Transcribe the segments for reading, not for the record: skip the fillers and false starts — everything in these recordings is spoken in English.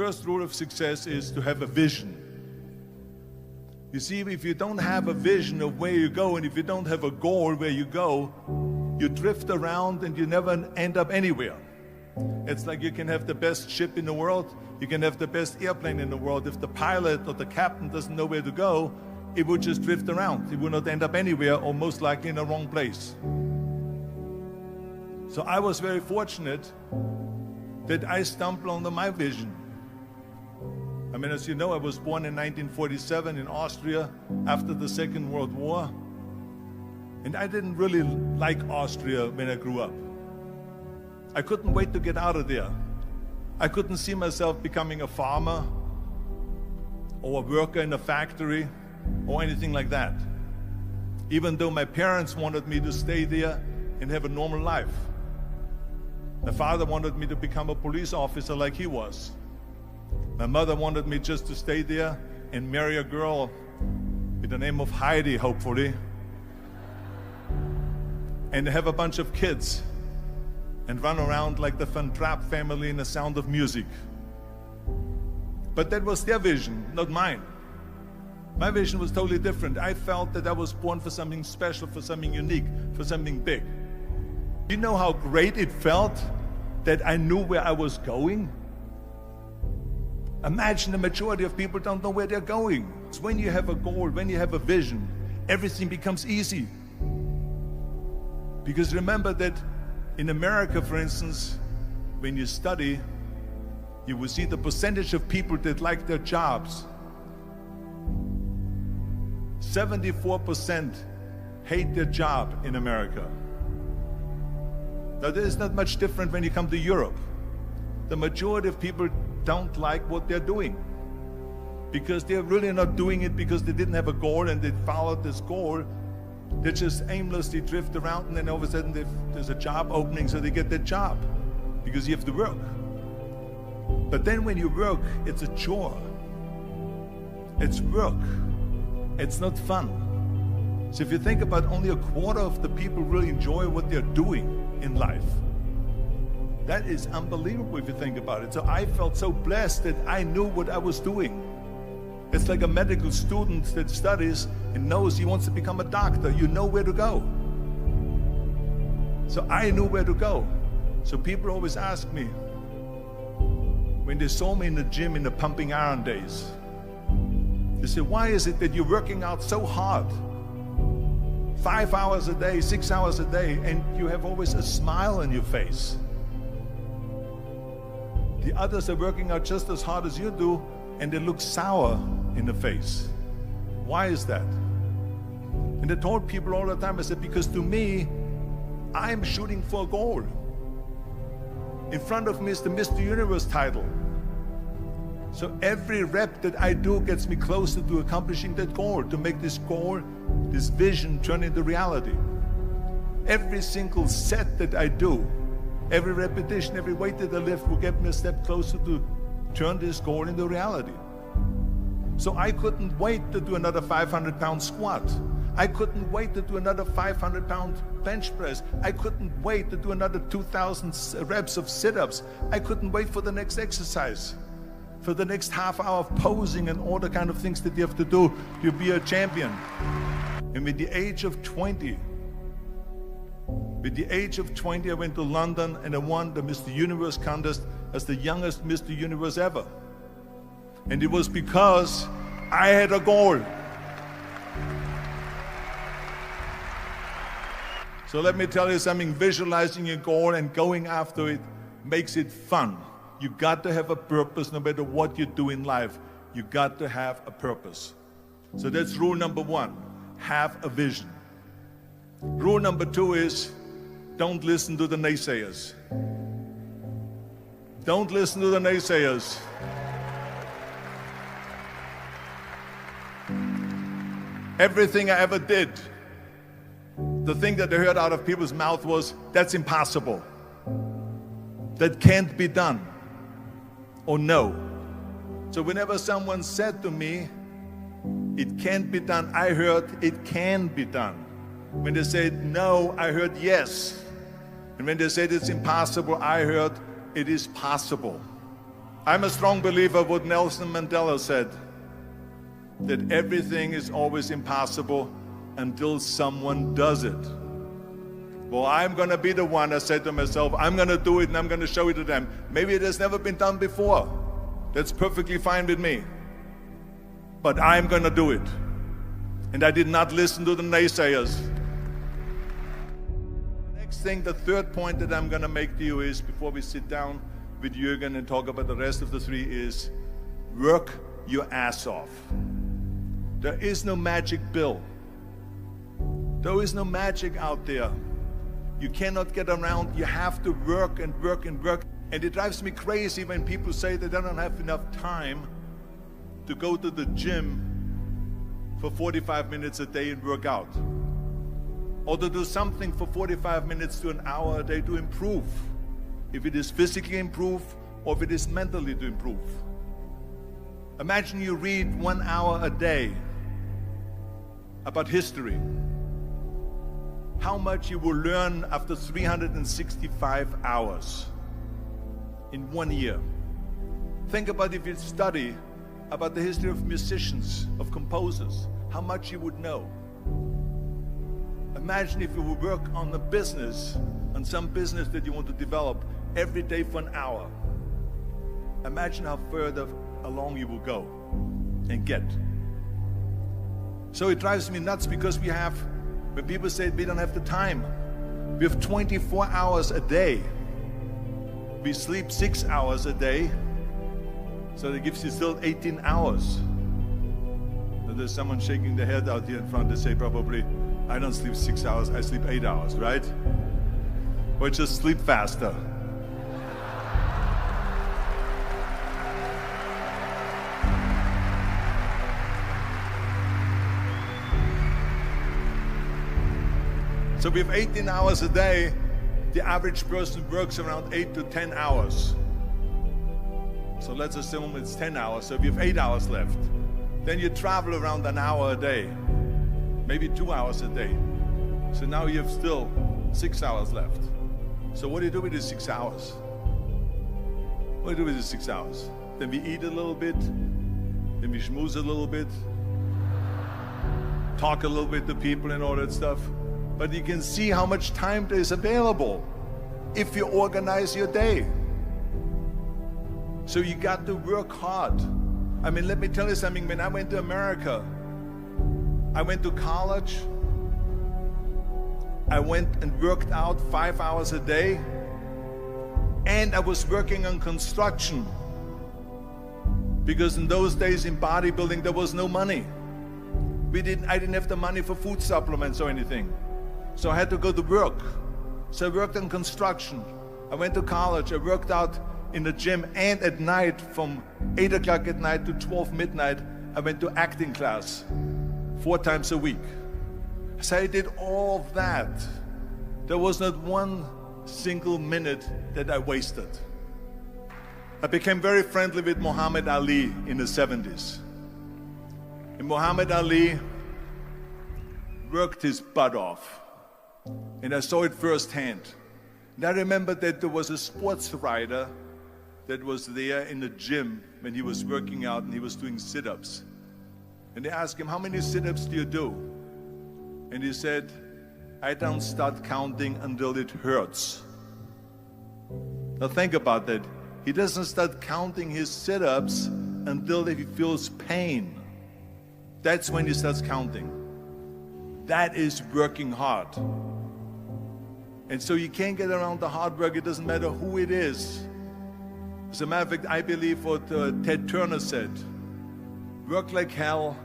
first rule of success is to have a vision. You see, if you don't have a vision of where you go, and if you don't have a goal where you go, you drift around and you never end up anywhere. It's like you can have the best ship in the world, you can have the best airplane in the world. If the pilot or the captain doesn't know where to go, it would just drift around. It would not end up anywhere, or most likely in the wrong place. So I was very fortunate that I stumbled onto my vision. I mean, as you know, I was born in 1947 in Austria after the Second World War. And I didn't really like Austria when I grew up. I couldn't wait to get out of there. I couldn't see myself becoming a farmer or a worker in a factory or anything like that, even though my parents wanted me to stay there and have a normal life. My father wanted me to become a police officer like he was. My mother wanted me just to stay there and marry a girl with the name of Heidi, hopefully, and have a bunch of kids and run around like the Van Trapp family in The Sound of Music. But that was their vision, not mine. My vision was totally different. I felt that I was born for something special, for something unique, for something big. You know how great it felt that I knew where I was going? Imagine the majority of people don't know where they're going. It's when you have a goal, when you have a vision, everything becomes easy. Because remember that in America, for instance, when you study, you will see the percentage of people that like their jobs. 74% hate their job in America. Now, there is not much different when you come to Europe. The majority of people don't like what they're doing because they're really not doing it because they didn't have a goal and they followed this goal. They just aimlessly drift around, and then all of a sudden there's a job opening, so they get that job because you have to work. But then when you work, it's a chore. It's work. It's not fun. So if you think about, only a quarter of the people really enjoy what they're doing in life. That is unbelievable if you think about it. So I felt so blessed that I knew what I was doing. It's like a medical student that studies and knows he wants to become a doctor. You know where to go. So I knew where to go. So people always ask me, when they saw me in the gym in the pumping iron days, they say, why is it that you're working out so hard? 5 hours a day, 6 hours a day, and you have always a smile on your face. The others are working out just as hard as you do, and they look sour in the face. Why is that? And I told people all the time, I said, because to me, I'm shooting for a goal. In front of me is the Mr. Universe title. So every rep that I do gets me closer to accomplishing that goal, to make this goal, this vision, turn into reality. Every single set that I do, every repetition, every weight that I lift will get me a step closer to turn this goal into reality. So I couldn't wait to do another 500-pound squat. I couldn't wait to do another 500-pound bench press. I couldn't wait to do another 2,000 reps of sit-ups. I couldn't wait for the next exercise, for the next half hour of posing and all the kind of things that you have to do to be a champion. And with the age of 20, I went to London and I won the Mr. Universe contest as the youngest Mr. Universe ever. And it was because I had a goal. So let me tell you something, visualizing a goal and going after it makes it fun. You got to have a purpose no matter what you do in life. You got to have a purpose. So that's rule number one, have a vision. Rule number two is, don't listen to the naysayers. Don't listen to the naysayers. Everything I ever did, the thing that I heard out of people's mouth was, that's impossible. That can't be done. Or no. So whenever someone said to me, it can't be done, I heard it can be done. When they said no, I heard yes. And when they said it's impossible, I heard it is possible. I'm a strong believer of what Nelson Mandela said, that everything is always impossible until someone does it. Well, I'm going to be the one, I said to myself, I'm going to do it and I'm going to show it to them. Maybe it has never been done before. That's perfectly fine with me. But I'm going to do it. And I did not listen to the naysayers. The next thing, the third point that I'm going to make to you is, before we sit down with Jürgen and talk about the rest of the three, is work your ass off. There is no magic pill. There is no magic out there. You cannot get around. You have to work and work and work. And it drives me crazy when people say they don't have enough time to go to the gym for 45 minutes a day and work out. Or to do something for 45 minutes to an hour a day to improve. If it is physically improve or if it is mentally to improve. Imagine you read 1 hour a day about history. How much you will learn after 365 hours in 1 year. Think about if you study about the history of musicians, of composers, how much you would know. Imagine if you would work on a business, on some business that you want to develop every day for an hour. Imagine how further along you will go and get. So it drives me nuts because when people say we don't have the time, we have 24 hours a day. We sleep 6 hours a day, so that gives you still 18 hours. And there's someone shaking their head out here in front. They say probably, I don't sleep 6 hours, I sleep 8 hours, right? Or just sleep faster. So we have 18 hours a day. The average person works around 8 to 10 hours. So let's assume it's 10 hours, so we have 8 hours left. Then you travel around an hour a day, maybe 2 hours a day. So now you have still 6 hours left. So what do you do with the 6 hours? What do you do with the 6 hours? Then we eat a little bit, then we schmooze a little bit, talk a little bit to people and all that stuff. But you can see how much time there is available if you organize your day. So you got to work hard. I mean, let me tell you something. When I went to America, I went to college. I went and worked out 5 hours a day. And I was working on construction. Because in those days in bodybuilding, there was no money. I didn't have the money for food supplements or anything. So I had to go to work. So I worked on construction. I went to college. I worked out in the gym, and at night from 8 o'clock at night to 12 midnight, I went to acting class 4 times a week. So I did all of that. There was not one single minute that I wasted. I became very friendly with Muhammad Ali in the 70s. And Muhammad Ali worked his butt off. And I saw it firsthand. And I remember that there was a sports writer that was there in the gym when he was working out and he was doing sit-ups. And they asked him, how many sit-ups do you do? And he said, I don't start counting until it hurts. Now think about that. He doesn't start counting his sit-ups until he feels pain. That's when he starts counting. That is working hard. And so you can't get around the hard work. It doesn't matter who it is. As a matter of fact, I believe what Ted Turner said. Work like hell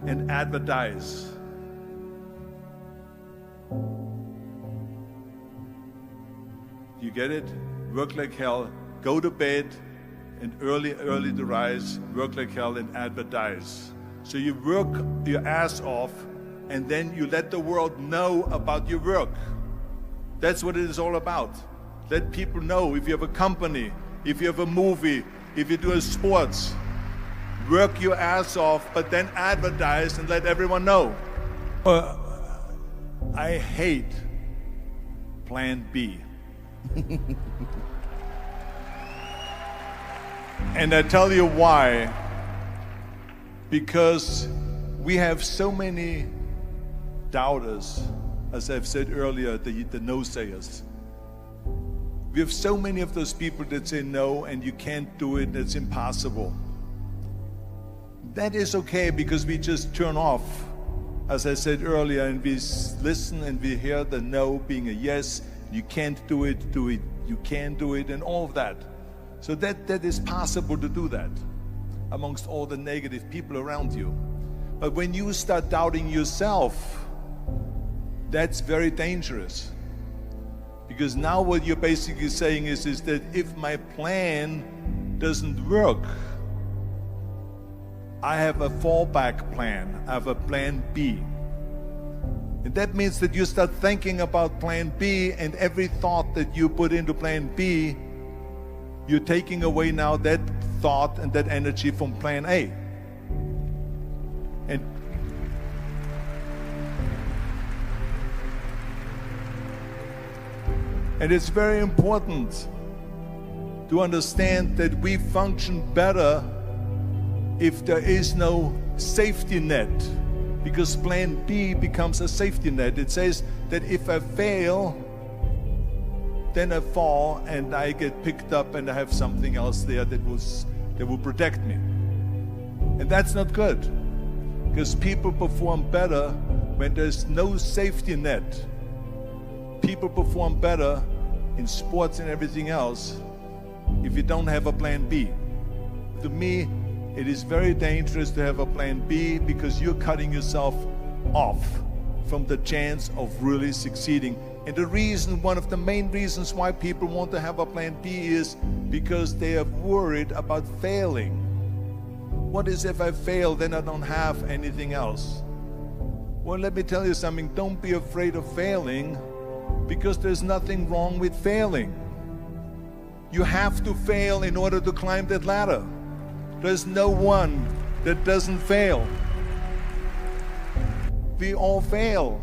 and advertise. You get it? Work like hell, go to bed, and early to rise, work like hell and advertise. So you work your ass off, and then you let the world know about your work. That's what it is all about. Let people know. If you have a company, if you have a movie, if you do a sports, work your ass off, but then advertise and let everyone know. I hate Plan B. And I tell you why. Because we have so many doubters, as I've said earlier, the no-sayers. We have so many of those people that say no and you can't do it, it's impossible. That is okay because we just turn off, as I said earlier, and we listen and we hear the no being a yes. You can't do it, you can do it, and all of that. So that is possible to do that amongst all the negative people around you. But when you start doubting yourself, that's very dangerous. Because now what you're basically saying is that if my plan doesn't work, I have a fallback plan, I have a plan B. And that means that you start thinking about plan B, and every thought that you put into plan B, you're taking away now that thought and that energy from plan A. And it's very important to understand that we function better if there is no safety net, because plan B becomes a safety net. It says that if I fail, then I fall and I get picked up and I have something else there that will protect me. And that's not good, because people perform better when there's no safety net. People perform better in sports and everything else if you don't have a plan B. To me, it is very dangerous to have a plan B, because you're cutting yourself off from the chance of really succeeding. And the reason, one of the main reasons why people want to have a plan B is because they are worried about failing. What is if I fail, then I don't have anything else? Well, let me tell you something, don't be afraid of failing, because there's nothing wrong with failing. You have to fail in order to climb that ladder. There's no one that doesn't fail. We all fail.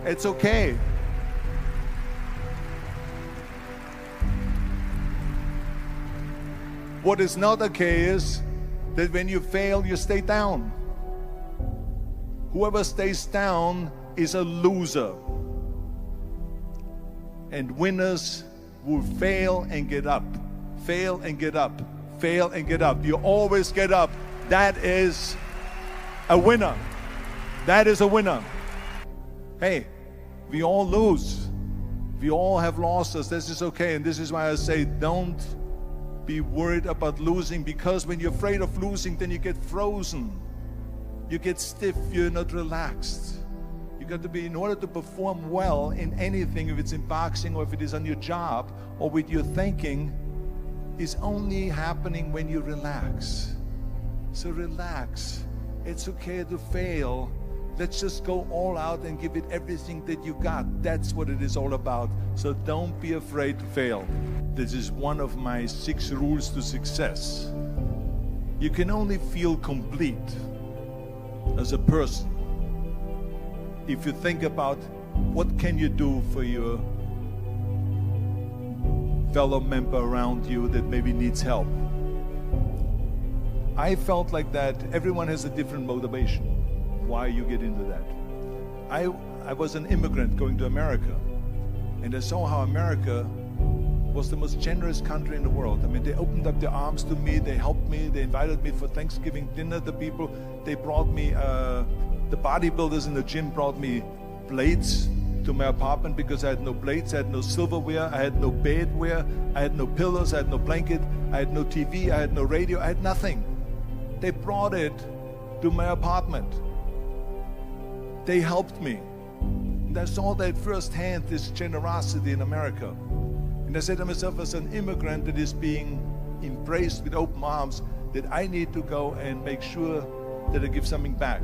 It's okay. What is not okay is that when you fail, you stay down. Whoever stays down is a loser. And winners will fail and get up, fail and get up, fail and get up. You always get up. That is a winner. That is a winner. Hey, we all lose. We all have losses. This is okay. And this is why I say don't be worried about losing, because when you're afraid of losing, then you get frozen. You get stiff. You're not relaxed. You got to be, in order to perform well in anything, if it's in boxing or if it is on your job or with your thinking, is only happening when you relax. So relax. It's okay to fail. Let's just go all out and give it everything that you got. That's what it is all about. So don't be afraid to fail. This is one of my 6 rules to success. You can only feel complete as a person if you think about what can you do for your fellow member around you that maybe needs help. I felt like that. Everyone has a different motivation why you get into that. I was an immigrant going to America, and I saw how America was the most generous country in the world. I mean, they opened up their arms to me, they helped me, they invited me for Thanksgiving dinner. The people, they brought me, the bodybuilders in the gym brought me plates to my apartment because I had no plates, I had no silverware, I had no bedware, I had no pillows, I had no blanket, I had no TV, I had no radio, I had nothing. They brought it to my apartment. They helped me. And I saw that firsthand, this generosity in America. And I said to myself, as an immigrant that is being embraced with open arms, that I need to go and make sure that I give something back.